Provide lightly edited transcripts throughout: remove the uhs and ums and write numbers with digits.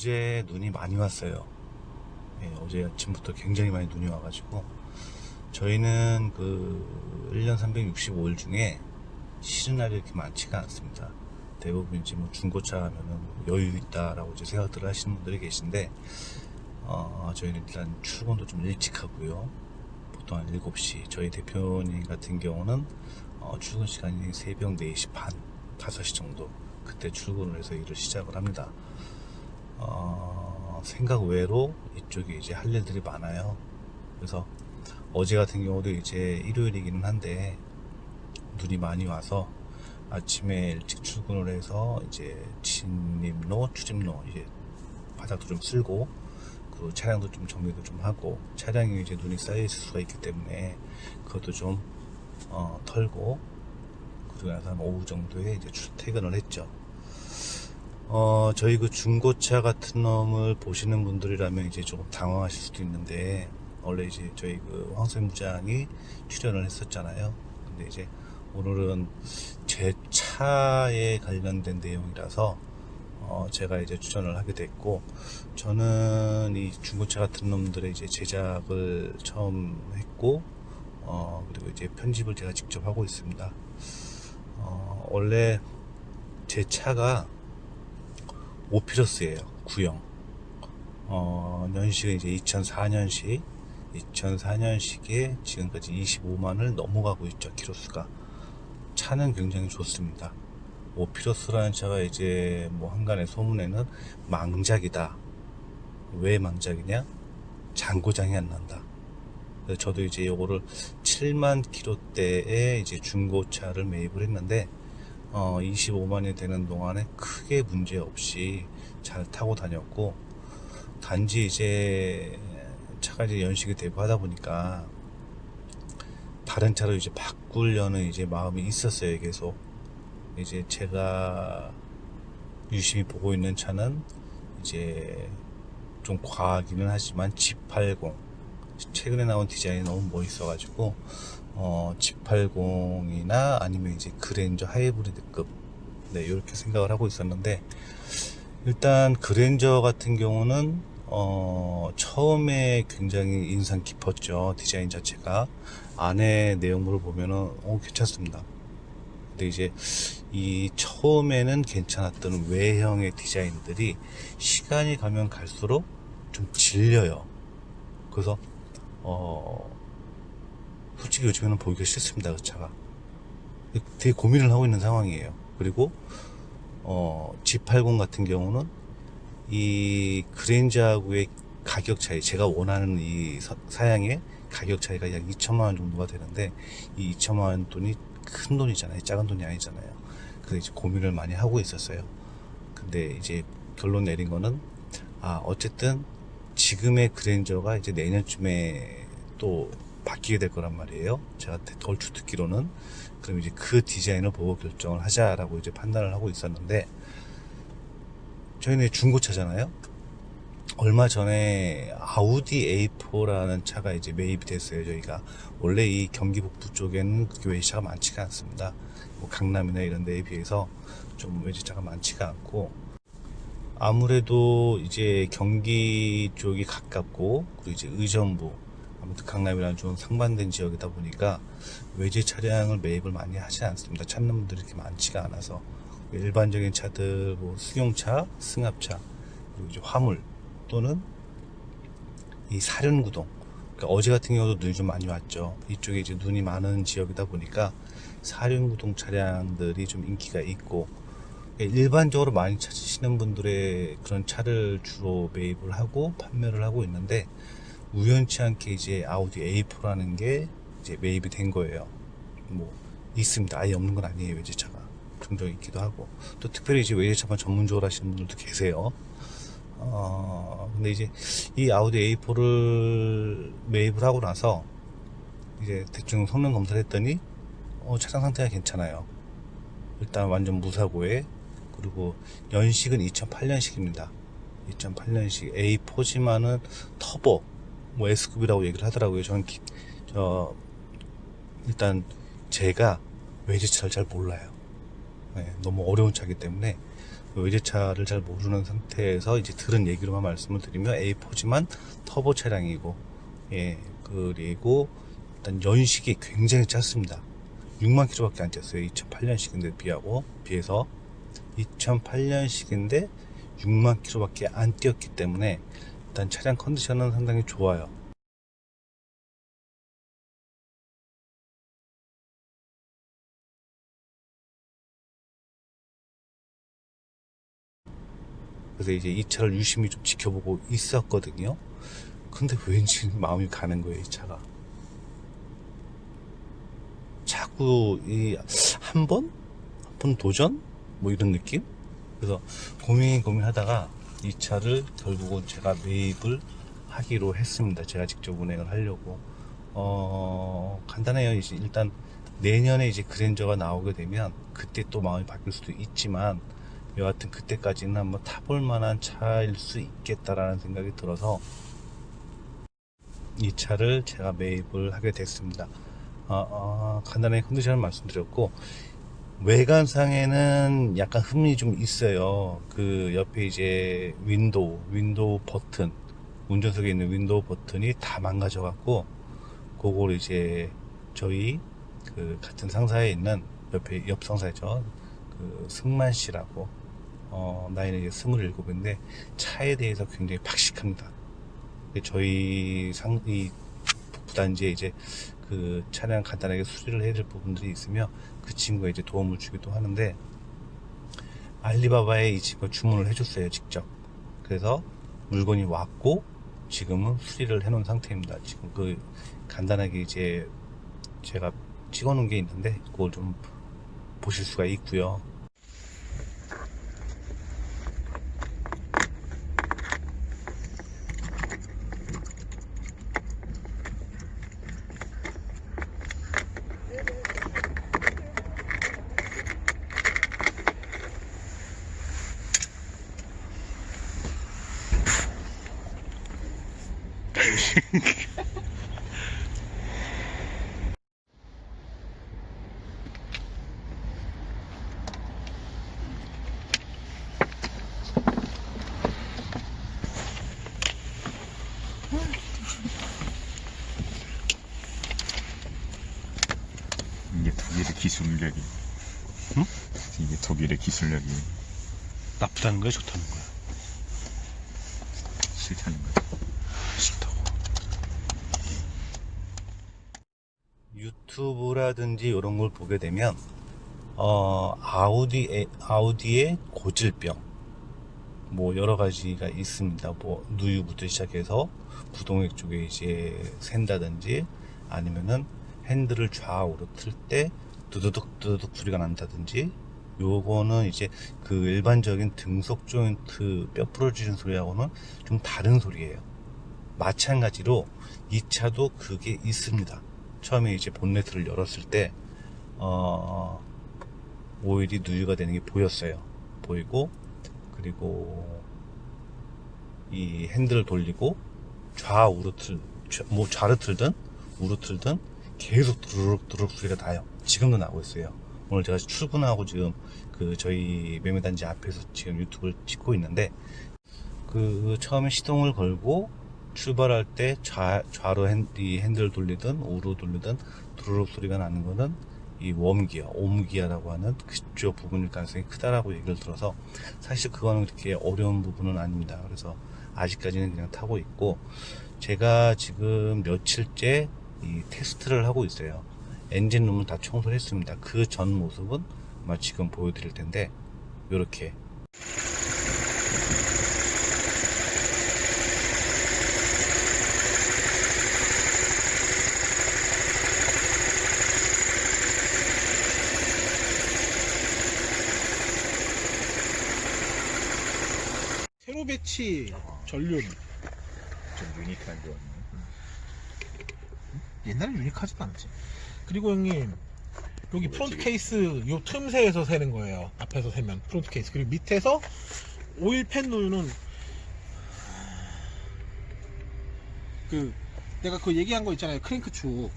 어제 눈이 많이 왔어요. 예, 어제 아침부터 굉장히 많이 눈이 와가지고 저희는 그 1년 365일 중에 쉬는 날이 이렇게 많지가 않습니다. 대부분 이제 뭐 중고차 하면은 여유 있다라고 이제 생각들을 하시는 분들이 계신데 저희는 일단 출근도 좀 일찍 하고요. 보통 한 7시. 저희 대표님 같은 경우는 출근 시간이 새벽 4시 반, 5시 정도 그때 출근을 해서 일을 시작을 합니다. 생각 외로 이쪽에 이제 할 일들이 많아요. 그래서 어제 같은 경우도 이제 일요일이기는 한데 눈이 많이 와서 아침에 일찍 출근을 해서 이제 진입로, 출입로 이제 바닥도 좀 쓸고 그 차량도 좀 정리도 좀 하고 차량이 이제 눈이 쌓여 있을 수가 있기 때문에 그것도 좀 털고 그리고 나서 한 오후 정도에 이제 출퇴근을 했죠. 저희 그 중고차 같은 놈을 보시는 분들이라면 이제 조금 당황하실 수도 있는데, 원래 이제 저희 그 황소희 부장이 출연을 했었잖아요. 근데 이제 오늘은 제 차에 관련된 내용이라서, 제가 이제 출연을 하게 됐고, 저는 이 중고차 같은 놈들의 이제 제작을 처음 했고, 그리고 이제 편집을 제가 직접 하고 있습니다. 원래 제 차가 오피러스예요. 구형. 연식은 이제 2004년식에 지금까지 25만을 넘어가고 있죠. 키로수가. 차는 굉장히 좋습니다. 오피러스라는 차가 이제 뭐 한간의 소문에는 망작이다. 왜 망작이냐? 잔고장이 안 난다. 그래서 저도 이제 요거를 7만 킬로대에 이제 중고차를 매입을 했는데 25만이 되는 동안에 크게 문제 없이 잘 타고 다녔고, 단지 이제 차가 이제 연식이 되고 하다 보니까 다른 차로 이제 바꾸려는 이제 마음이 있었어요. 계속 이제 제가 유심히 보고 있는 차는 이제 좀 과하기는 하지만 G80 최근에 나온 디자인이 너무 멋있어가지고 G80이나 아니면 이제 그랜저 하이브리드급 이렇게 생각을 하고 있었는데, 일단 그랜저 같은 경우는 처음에 굉장히 인상 깊었죠. 디자인 자체가 안에 내용물을 보면은 괜찮습니다. 근데 이제 이 처음에는 괜찮았던 외형의 디자인들이 시간이 가면 갈수록 좀 질려요. 그래서 솔직히 요즘에는 보기가 싫습니다. 그 차가 되게 고민을 하고 있는 상황이에요. 그리고 G80 같은 경우는 이 그랜저하고의 가격 차이, 제가 원하는 이 사양의 가격 차이가 약 2천만원 정도가 되는데, 이 2천만원 돈이 큰 돈이잖아요. 작은 돈이 아니잖아요. 그래서 이제 고민을 많이 하고 있었어요. 근데 이제 결론 내린 거는 어쨌든 지금의 그랜저가 이제 내년쯤에 또 바뀌게 될 거란 말이에요. 제가 얼추 듣기로는. 그럼 이제 그 디자인을 보고 결정을 하자라고 이제 판단을 하고 있었는데, 저희는 중고차잖아요. 얼마 전에 아우디 A4라는 차가 이제 매입이 됐어요. 저희가 원래 이 경기 북부 쪽에는 그렇게 외제차가 많지가 않습니다. 뭐 강남이나 이런 데에 비해서 좀 외제차가 많지가 않고, 아무래도 이제 경기 쪽이 가깝고, 그리고 이제 의정부, 아무튼 강남이라는 좀 상반된 지역이다 보니까 외제 차량을 매입을 많이 하지 않습니다. 찾는 분들이 이렇게 많지가 않아서 일반적인 차들, 뭐 승용차, 승합차, 그리고 이제 화물 또는 이 사륜구동. 그러니까 어제 같은 경우도 눈이 좀 많이 왔죠. 이쪽에 이제 눈이 많은 지역이다 보니까 사륜구동 차량들이 좀 인기가 있고, 일반적으로 많이 찾으시는 분들의 그런 차를 주로 매입을 하고 판매를 하고 있는데, 우연치 않게 이제 아우디 A4라는 게 이제 매입이 된 거예요. 뭐 있습니다. 아예 없는 건 아니에요. 외제차가 종종 있기도 하고, 또 특별히 이제 외제차만 전문적으로 하시는 분들도 계세요. 근데 이제 이 아우디 A4를 매입을 하고 나서 이제 대충 성능 검사를 했더니 차량 상태가 괜찮아요. 일단 완전 무사고에, 그리고 연식은 2008년식입니다. 2008년식 A4지만은 터보, 뭐 S급이라고 얘기를 하더라고요. 저는 일단 제가 외제차를 잘 몰라요. 너무 어려운 차기 때문에 외제차를 잘 모르는 상태에서 이제 들은 얘기로만 말씀을 드리면 A4지만 터보 차량이고, 예, 그리고 일단 연식이 굉장히 짧습니다. 6만 킬로밖에 안 뛰었어요. 2008년식인데 비해서 2008년식인데 6만 킬로밖에 안 뛰었기 때문에 일단 차량 컨디션은 상당히 좋아요. 그래서 이제 이 차를 유심히 좀 지켜보고 있었거든요. 근데 왠지 마음이 가는 거예요, 이 차가. 자꾸 한 번 도전? 뭐 이런 느낌? 그래서 고민하다가 이 차를 결국은 제가 매입을 하기로 했습니다. 제가 직접 운행을 하려고. 간단해요. 이제 일단 내년에 이제 그랜저가 나오게 되면 그때 또 마음이 바뀔 수도 있지만, 여하튼 그때까지는 한번 타볼 만한 차일 수 있겠다라는 생각이 들어서 이 차를 제가 매입을 하게 됐습니다. 간단하게 컨디션을 말씀드렸고, 외관상에는 약간 흠이 좀 있어요. 그 옆에 이제 윈도우 버튼, 운전석에 있는 윈도우 버튼이 다 망가져 갖고, 그걸 이제 저희 그 같은 상사에 있는 옆 상사죠. 그 승만 씨라고, 나이는 이제 27인데 차에 대해서 굉장히 박식합니다. 저희 이 부단지에 이제 그 차량 간단하게 수리를 해야 될 부분들이 있으며 그 친구가 이제 도움을 주기도 하는데, 알리바바에 이 친구가 주문을 해줬어요, 직접. 그래서 물건이 왔고 지금은 수리를 해놓은 상태입니다. 지금 그 간단하게 이제 제가 찍어놓은 게 있는데 그걸 좀 보실 수가 있고요. 이게 독일의 기술력이. 응? 이게 독일의 기술력이. 나쁘다는 거야, 좋다는 거야? 싫다는 거야. 싫다고. 유튜브라든지 이런 걸 보게 되면 아우디의 고질병 뭐 여러 가지가 있습니다. 뭐 누유부터 시작해서 부동액 쪽에 이제 샌다든지, 아니면은 핸들을 좌우로 틀 때 두두둑 소리가 난다든지, 요거는 이제 그 일반적인 등속 조인트 뼈 부러지는 소리하고는 좀 다른 소리예요. 마찬가지로 이 차도 그게 있습니다. 처음에 이제 본네트를 열었을 때 오일이 누유가 되는 게 보이고, 그리고 이 핸들을 돌리고 좌로 틀든 우로 틀든 계속 두루룩 소리가 나요. 지금도 나고 있어요. 오늘 제가 출근하고 지금 그 저희 매매단지 앞에서 지금 유튜브를 찍고 있는데, 그 처음에 시동을 걸고 출발할 때 좌로 이 핸들을 돌리든 우로 돌리든 두루룩 소리가 나는 거는 이 웜기어, 옴기어라고 하는 그쪽 부분일 가능성이 크다라고 얘기를 들어서, 사실 그거는 그렇게 어려운 부분은 아닙니다. 그래서 아직까지는 그냥 타고 있고, 제가 지금 며칠째 이 테스트를 하고 있어요. 엔진룸을 다 청소를 했습니다. 그 전 모습은 아마 지금 보여드릴 텐데, 요렇게 세로 배치 전륜. 좀 유니크한 거. 옛날에 유니크하지도 않았지. 그리고 형님, 여기 프론트 케이스 요 틈새에서 세는 거예요. 앞에서 세면 프론트 케이스. 그리고 밑에서 오일팬 누유는 그 내가 그 얘기한 거 있잖아요. 크랭크 축.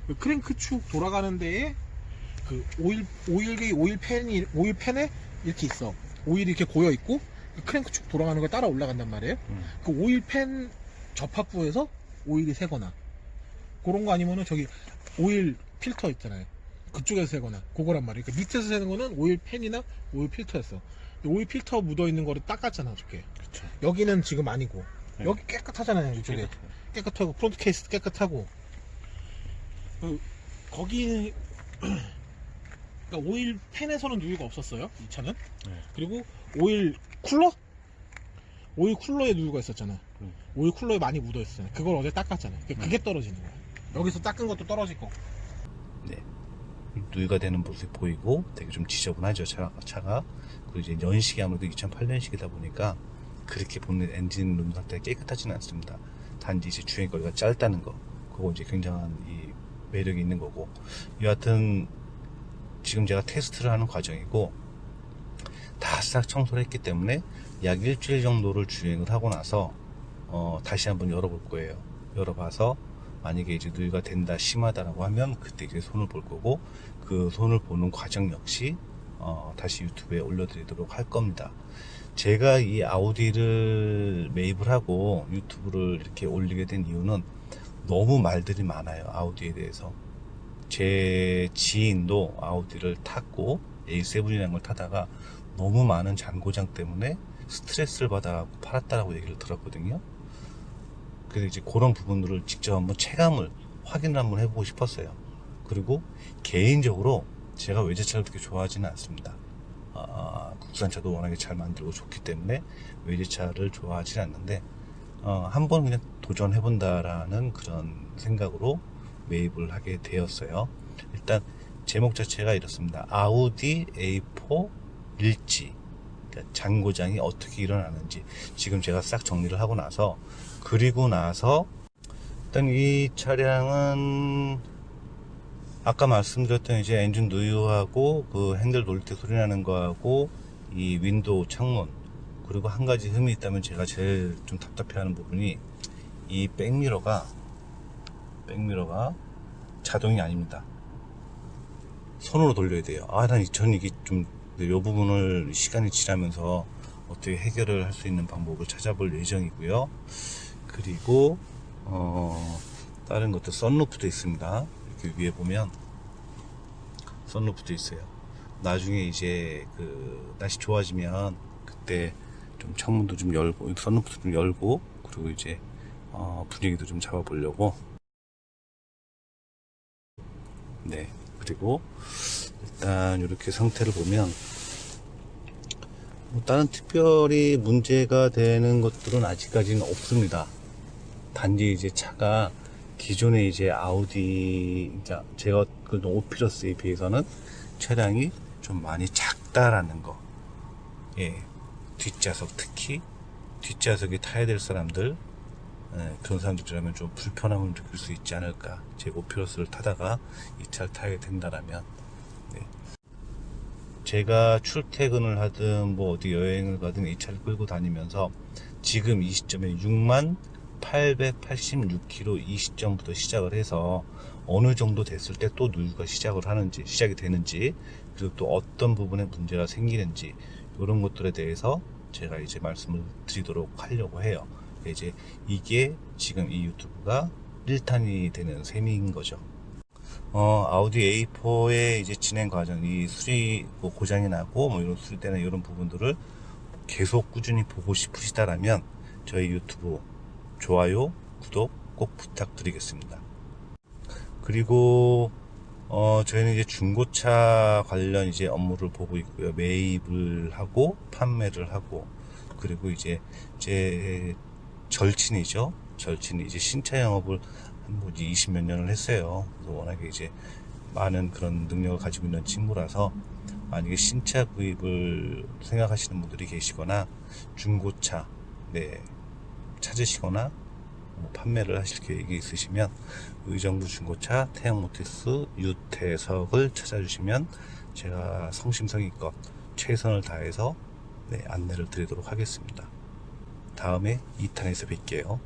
그 크랭크 축 돌아가는 데에 그 오일팬에 이렇게 있어. 오일이 이렇게 고여 있고 그 크랭크 쭉 돌아가는 걸 따라 올라간단 말이에요. 그 오일 팬 접합부에서 오일이 새거나 그런 거 아니면은 저기 오일 필터 있잖아요. 그쪽에서 새거나 그거란 말이에요. 그 밑에서 새는 거는 오일 팬이나 오일 필터였어. 이 오일 필터 묻어 있는 거를 닦았잖아, 저게. 그렇죠. 여기는 지금 아니고 네. 여기 깨끗하잖아요, 이쪽에. 깨끗하고 프론트 케이스 깨끗하고 거기 그러니까 오일 팬에서는 누유가 없었어요, 이 차는. 네. 그리고 오일 쿨러에 누유가 있었잖아. 오일 쿨러에 많이 묻어 있었잖아. 그걸 어제 닦았잖아. 그게 떨어지는 거야. 여기서 닦은 것도 떨어질 거고. 네. 누유가 되는 모습이 보이고 되게 좀 지저분하죠, 차가. 그리고 이제 연식이 아무래도 2008년식이다 보니까 그렇게 보는 엔진 룸 상태가 깨끗하지는 않습니다. 단지 이제 주행거리가 짧다는 거, 그거 이제 굉장한 이 매력이 있는 거고. 여하튼 지금 제가 테스트를 하는 과정이고 다 싹 청소를 했기 때문에 약 일주일 정도를 주행을 하고 나서 다시 한번 열어볼 거예요. 열어봐서 만약에 이제 누유가 된다, 심하다라고 하면 그때 이제 손을 볼 거고, 그 손을 보는 과정 역시 다시 유튜브에 올려드리도록 할 겁니다. 제가 이 아우디를 매입을 하고 유튜브를 이렇게 올리게 된 이유는 너무 말들이 많아요, 아우디에 대해서. 제 지인도 아우디를 탔고 A7이라는 걸 타다가 너무 많은 잔고장 때문에 스트레스를 받아갖고 팔았다라고 얘기를 들었거든요. 그래서 이제 그런 부분들을 직접 한번 체감을 확인을 한번 해보고 싶었어요. 그리고 개인적으로 제가 외제차를 그렇게 좋아하지는 않습니다. 국산차도 워낙에 잘 만들고 좋기 때문에 외제차를 좋아하지는 않는데 한번 그냥 도전해본다라는 그런 생각으로 매입을 하게 되었어요. 일단 제목 자체가 이렇습니다. 아우디 A4 일지, 그러니까 잔고장이 어떻게 일어나는지 지금 제가 싹 정리를 하고 나서, 그리고 나서 일단 이 차량은 아까 말씀드렸던 이제 엔진 누유하고 그 핸들 돌릴 때 소리 나는 거하고 이 윈도우 창문, 그리고 한 가지 흠이 있다면 제가 제일 좀 답답해하는 부분이 이 백미러가 자동이 아닙니다. 손으로 돌려야 돼요. 전 이게 좀 이 부분을 시간이 지나면서 어떻게 해결을 할 수 있는 방법을 찾아볼 예정이고요. 그리고 다른 것도 썬루프도 있습니다. 이렇게 위에 보면 썬루프도 있어요. 나중에 이제 그 날씨 좋아지면 그때 좀 창문도 좀 열고 썬루프도 좀 열고, 그리고 이제 분위기도 좀 잡아보려고. 네, 그리고 일단 이렇게 상태를 보면 뭐 다른 특별히 문제가 되는 것들은 아직까지는 없습니다. 단지 이제 차가 기존의 이제 아우디, 제가 그 오피러스에 비해서는 차량이 좀 많이 작다라는 거. 예, 뒷좌석, 특히 뒷좌석에 타야 될 사람들, 그런 사람들이라면 좀 불편함을 느낄 수 있지 않을까. 제 오피러스를 타다가 이 차를 타게 된다라면. 네. 제가 출퇴근을 하든 뭐 어디 여행을 가든 이 차를 끌고 다니면서 지금 이 시점에 6886km 이 시점부터 시작을 해서 어느 정도 됐을 때 또 누유가 시작이 되는지, 그리고 또 어떤 부분에 문제가 생기는지, 이런 것들에 대해서 제가 이제 말씀을 드리도록 하려고 해요. 이제 이게 지금 이 유튜브가 1탄이 되는 셈인 거죠. 아우디 A4의 이제 진행 과정, 이 수리 뭐 고장이 나고 뭐 이런 수리 때나 이런 부분들을 계속 꾸준히 보고 싶으시다라면 저희 유튜브 좋아요, 구독 꼭 부탁드리겠습니다. 그리고 저희는 이제 중고차 관련 이제 업무를 보고 있고요. 매입을 하고 판매를 하고, 그리고 이제 제 절친이 이제 신차 영업을 한 20몇 년을 했어요. 그래서 워낙에 이제 많은 그런 능력을 가지고 있는 친구라서, 만약에 신차 구입을 생각하시는 분들이 계시거나 중고차 찾으시거나 뭐 판매를 하실 계획이 있으시면 의정부 중고차 태영모티스 유태석을 찾아주시면 제가 성심성의껏 최선을 다해서 안내를 드리도록 하겠습니다. 다음에 2탄에서 뵐게요.